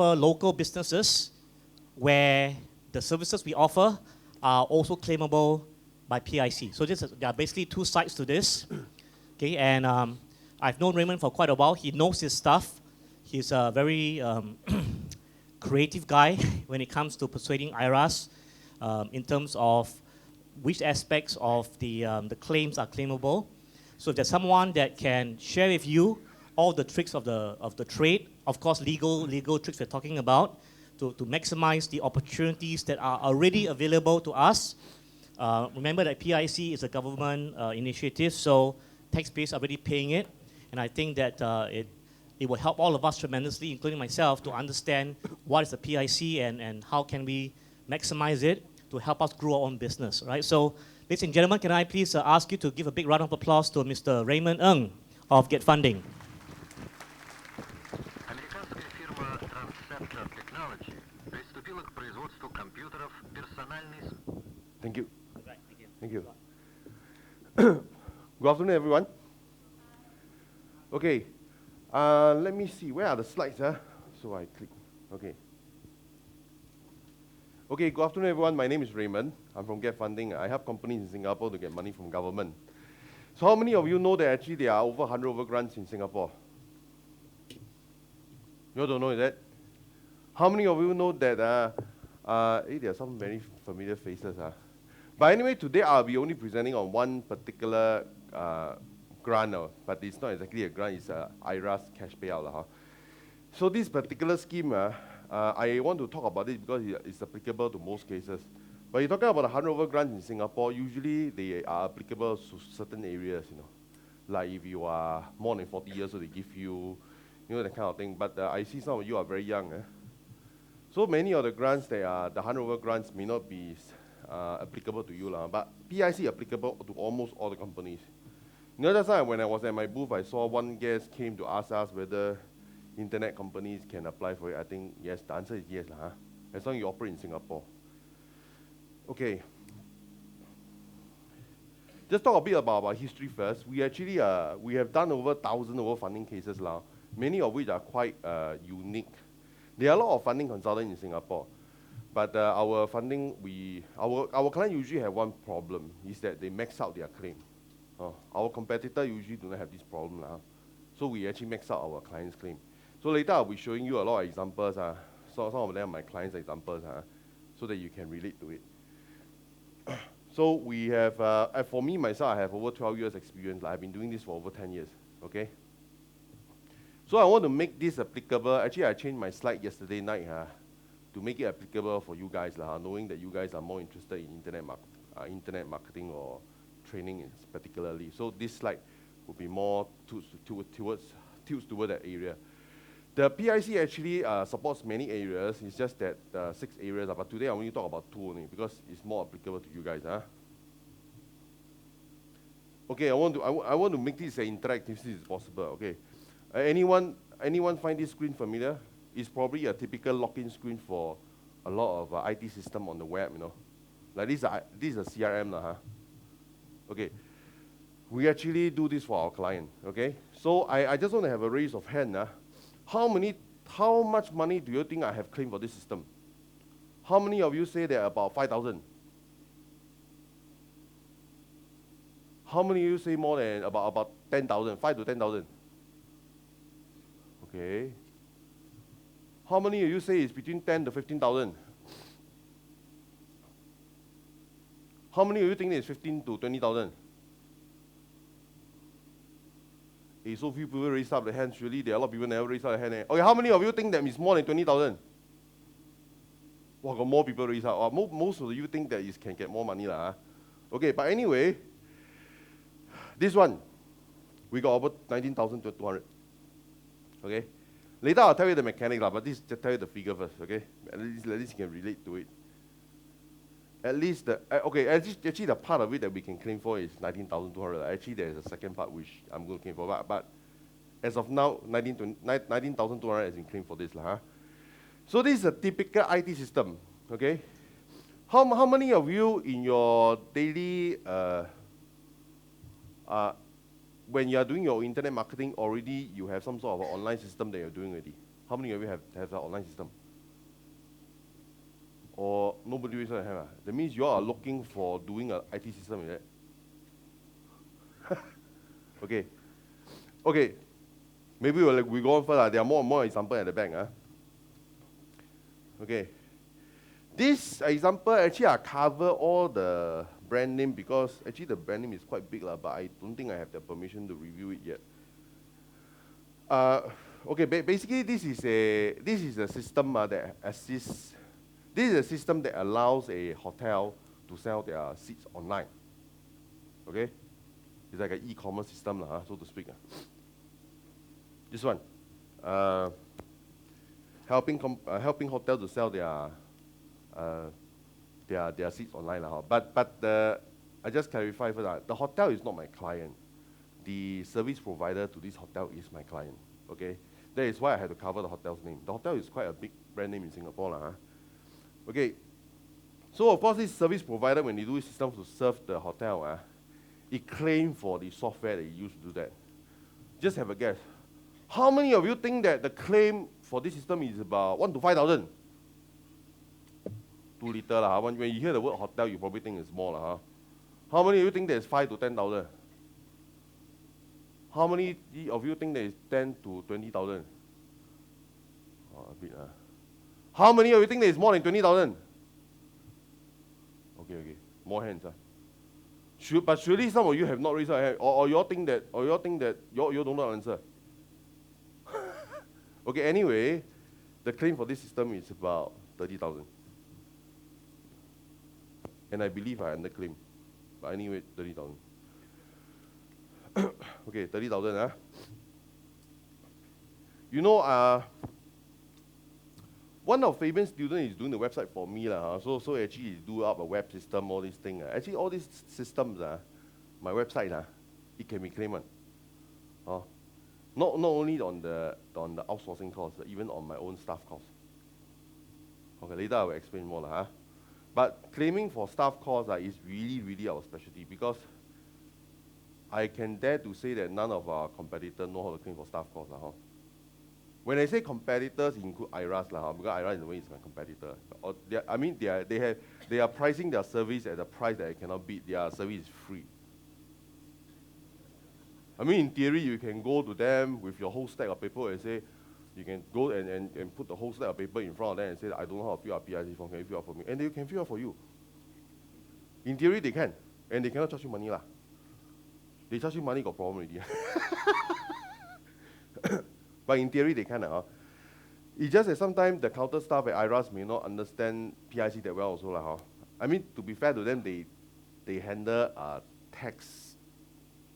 local businesses where the services we offer are also claimable by PIC. So there are basically two sides to this. Okay, and I've known Raymond for quite a while. He knows his stuff. He's a very creative guy when it comes to persuading IRAS in terms of which aspects of the claims are claimable. So if there's someone that can share with you all the tricks of the trade, of course legal tricks we're talking about, to maximize the opportunities that are already available to us. Remember that PIC is a government initiative, so taxpayers are already paying it, and I think that it will help all of us tremendously, including myself, to understand what is the PIC and how can we maximize it to help us grow our own business, right? So, ladies and gentlemen, can I please ask you to give a big round of applause to Mr. Raymond Ng of Get Funding. Американская фирма Transceptor Technology приступила к производству компьютеров персональной. Thank you. Right, thank you. Thank you. Good afternoon, everyone. Okay, let me see. Where are the slides? So I click. Okay. Okay, good afternoon, everyone. My name is Raymond. I'm from Get Funding. I help companies in Singapore to get money from government. So how many of you know that actually there are over 100 over grants in Singapore? You all don't know that? How many of you know that there are some very familiar faces? But anyway, today I'll be only presenting on one particular grant, but it's not exactly a grant, it's a IRAS cash payout. So this particular scheme, I want to talk about it because it's applicable to most cases. But you're talking about 100 over grants in Singapore, usually they are applicable to certain areas, Like if you are more than 40 years old, they give you, that kind of thing. But I see some of you are very young. So many of the grants, the 100 over grants may not be applicable to you, but PIC applicable to almost all the companies. That's why when I was at my booth, I saw one guest came to ask us whether internet companies can apply for it. I think yes, the answer is yes, as long as you operate in Singapore. Okay. Just talk a bit about our history first. We actually we have done over 1,000 over funding cases now, many of which are quite unique. There are a lot of funding consultants in Singapore, but our funding, our client usually have one problem, is that they max out their claim. Our competitor usually do not have this problem now. So we actually max out our client's claim. So later I'll be showing you a lot of examples. So some of them are my clients' examples, so that you can relate to it. So we have, for me, myself, I have over 12 years experience. I've been doing this for over 10 years, okay? So I want to make this applicable. Actually, I changed my slide yesterday night to make it applicable for you guys, knowing that you guys are more interested in internet marketing or training particularly. So this slide will be more tilts toward that area. The PIC actually supports many areas. It's just that 6 areas, but today I only talk about 2 only because it's more applicable to you guys. Okay, I want to make this as interactive as possible. Okay, anyone find this screen familiar? It's probably a typical login screen for a lot of IT system on the web. Like this is a CRM, Okay, we actually do this for our client. Okay, so I just want to have a raise of hand. How much money do you think I have claimed for this system? How many of you say that about 5,000? How many of you say more than about 10,000, 5 to 10,000? Okay. How many of you say it's between 10 to 15,000? How many of you think it's 15 to 20,000? So few people raise up the hand. Surely there are a lot of people never raise up the hand. Okay, how many of you think that it's more than 20,000? Well, got more people raise up. Most of you think that you can get more money. Okay, but anyway, this one, we got over 19,200. Okay? Later I'll tell you the mechanic, but this just tell you the figure first, okay? At least you can relate to it. At least actually the part of it that we can claim for is 19,200. Actually, there's a second part which I'm going to claim for, but as of now, 19,200 has been claimed for this. So this is a typical IT system, okay? How many of you in your daily, when you are doing your internet marketing already, you have some sort of an online system that you're doing already? How many of you have an online system? Or nobody raise their hand? That means you all are looking for doing an IT system, is it? Okay. Okay. Maybe we go on further. There are more and more examples at the back. Okay. This example, actually, I cover all the brand name because actually the brand name is quite big, but I don't think I have the permission to review it yet. Okay, basically this is a system that assists. This is a system that allows a hotel to sell their seats online. Okay, it's like an e-commerce system, so to speak. This one, helping hotels to sell their seats online, But I just clarify first. The hotel is not my client. The service provider to this hotel is my client. Okay, that is why I had to cover the hotel's name. The hotel is quite a big brand name in Singapore, Okay, so of course this service provider, when they do systems to serve the hotel, it claims for the software that it used to do that. Just have a guess. How many of you think that the claim for this system is about 1 to 5,000? Too little, When you hear the word hotel, you probably think it's more, How many of you think that it's 5 to 10,000? How many of you think that it's 10 to 20,000? A bit, How many of you think that it's more than 20,000? Okay. More hands, But surely some of you have not raised your hand, or you all think that, you don't know the answer. Okay, anyway, the claim for this system is about 30,000. And I believe I underclaim. But anyway, 30,000. Okay, 30,000, You know, one of Fabian's students is doing the website for me, So actually he do up a web system, all these things. Actually, all these systems, my website, it can be claimed. Not only on the outsourcing costs, but even on my own staff costs. Okay, later I will explain more, But claiming for staff costs is really, really our specialty because I can dare to say that none of our competitors know how to claim for staff costs. When I say competitors, include IRAS, because IRAS in a way is my competitor. They are pricing their service at a price that I cannot beat. Their service is free. In theory, you can go to them with your whole stack of paper and say, you can go and put the whole stack of paper in front of them and say, I don't know how to fill out PIC form, can you fill out for me? And they can fill out for you. In theory, they can. And they cannot charge you money. They charge you money, got problem already. But in theory, they can. It's just that sometimes the counter staff at IRAS may not understand PIC that well also. To be fair to them, they handle tax,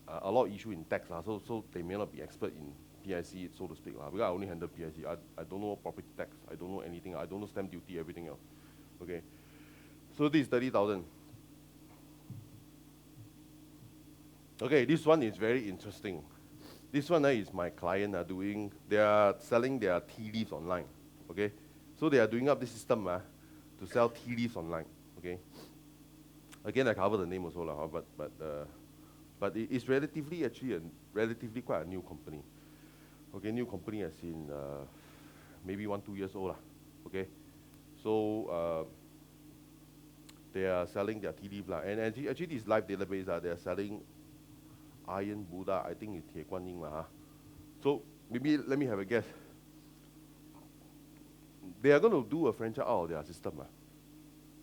a lot of issue in tax. So they may not be expert in PIC, so to speak. Because I only handle PIC. I don't know property tax. I don't know anything. I don't know stamp duty, everything else. Okay. So this is 30,000. Okay, this one is very interesting. This one is my client they are selling their tea leaves online. Okay, so they are doing up this system to sell tea leaves online. Okay, again I cover the name also but it's relatively quite a new company. Okay, new company as in maybe 1-2 years old. Okay, so they are selling their tea leaf and actually this live database they are selling Iron Buddha, I think it's Tie Guan Yin. So maybe let me have a guess. They are going to do a franchise out of their system.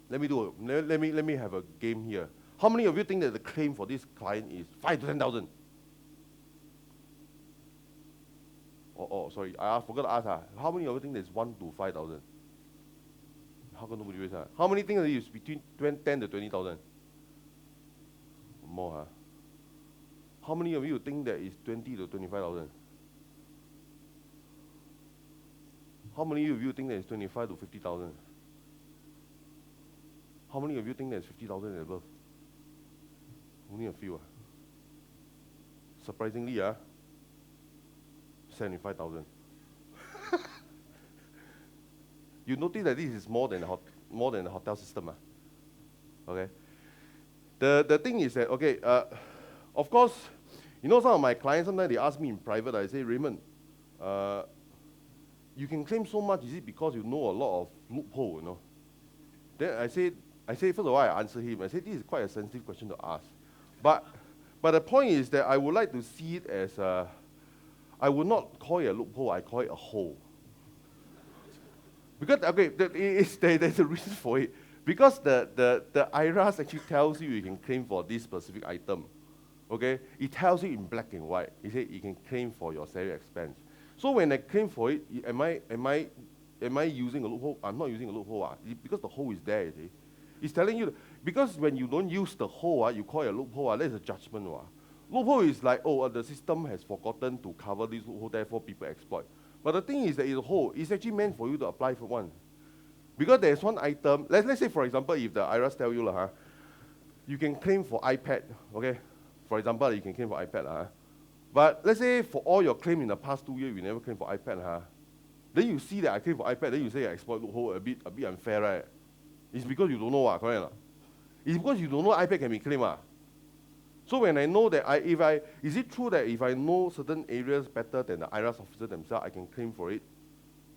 Let me have a game here. How many of you think that the claim for this client is 5 to 10,000? Sorry, I forgot to ask. How many of you think there's 1 to 5,000? How come nobody raise? How many think that it's between 10 to 20,000? More, How many of you think that it's 20 to 25,000? How many of you think that it's 25 to 50,000? How many of you think that it's 50,000 and above? Only a few. Surprisingly, 75,000. You notice that this is more than the hotel system. Okay. The thing is that of course, some of my clients sometimes they ask me in private. I say, Raymond, you can claim so much, is it because you know a lot of loophole, you know? Then I said, first of all, I answered him. I said, this is quite a sensitive question to ask. But the point is that I would like to see it as I would not call it a loophole, I call it a hole. Because, okay, there's a reason for it. Because the IRAS actually tells you can claim for this specific item. Okay? It tells you in black and white. It says you can claim for your salary expense. So when I claim for it, am I using a loophole? I'm not using a loophole. Because the hole is there, you see. It's telling you, because when you don't use the hole, you call it a loophole, that's a judgment. Loophole is like, oh, the system has forgotten to cover this loophole, therefore people exploit. But the thing is that it's a hole. It's actually meant for you to apply for one. Because there's one item, let's say for example, if the IRAS tell you, you can claim for iPad, okay? For example, you can claim for iPad. But let's say for all your claim in the past 2 years, you never claim for iPad. Then you see that I claim for iPad, then you say I exploit loophole, a bit unfair, right? It's because you don't know, correct? It's because you don't know iPad can be claimed. So when I know that, is it true that if I know certain areas better than the IRAS officer themselves, I can claim for it?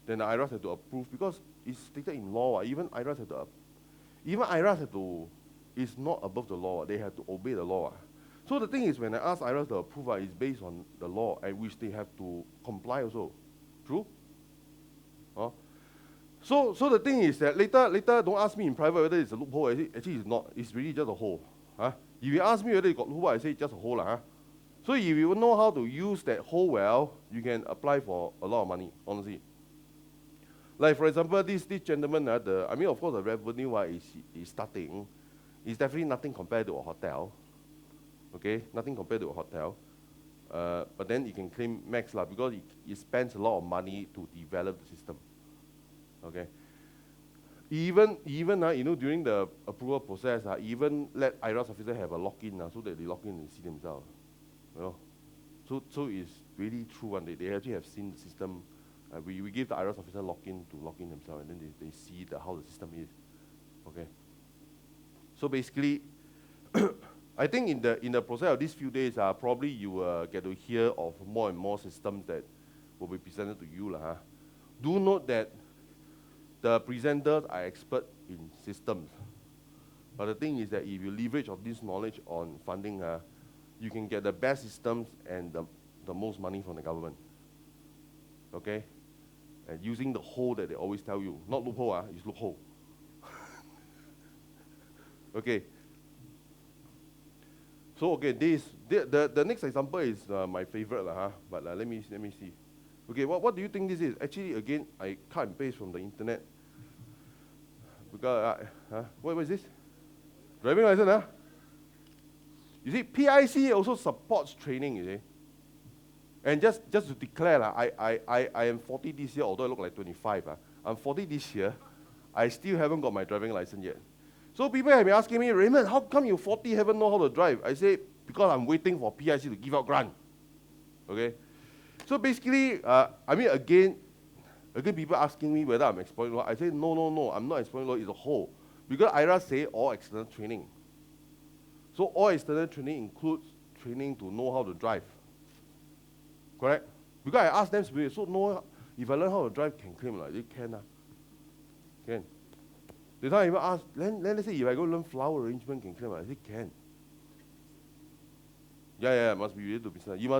Then the IRAS have to approve, because it's stated in law. Even IRAS have to, it's not above the law. They have to obey the law. So the thing is, when I ask IRAS to approve, it's based on the law, at which they have to comply also. True? So the thing is that later don't ask me in private whether it's a loophole. Actually, it's not. It's really just a hole. If you ask me whether you got loophole, I say it's just a hole. So if you know how to use that hole well, you can apply for a lot of money, honestly. Like for example, this gentleman, of course the revenue is starting. It's definitely nothing compared to a hotel. Okay, nothing compared to a hotel. But then you can claim max because it spends a lot of money to develop the system. Okay. Even during the approval process, even let IRAS officer have a login so that they log in and see themselves. So it's really true one day. They actually have seen the system. We give the IRAS officer login to log in themselves, and then they see how the system is. Okay. So basically, I think in the process of these few days, probably you will get to hear of more and more systems that will be presented to you. Do note that the presenters are expert in systems. But the thing is that if you leverage on this knowledge on funding, you can get the best systems and the most money from the government. Okay? And using the hole that they always tell you. Not loophole, it's loophole. Okay. So okay, the next example is my favorite, but let me see. Okay, what do you think this is? Actually, again, I cut and paste from the internet. Because what is this? Driving license, You see, PIC also supports training, you see. And just to declare, I am 40 this year, although I look like 25. I'm 40 this year. I still haven't got my driving license yet. So people have been asking me, Raymond, how come you 40 haven't know how to drive? I say, because I'm waiting for PIC to give out grant. Okay? So basically, again, people asking me whether I'm exploiting law. I say, no, I'm not exploiting law, it's a whole. Because IRAS say all external training. So all external training includes training to know how to drive. Correct? Because I asked them, so no, if I learn how to drive, can claim, they can. Can. They don't even ask, let's say if I go learn flower arrangement, can claim, I say can. Yeah, must be related to business. You must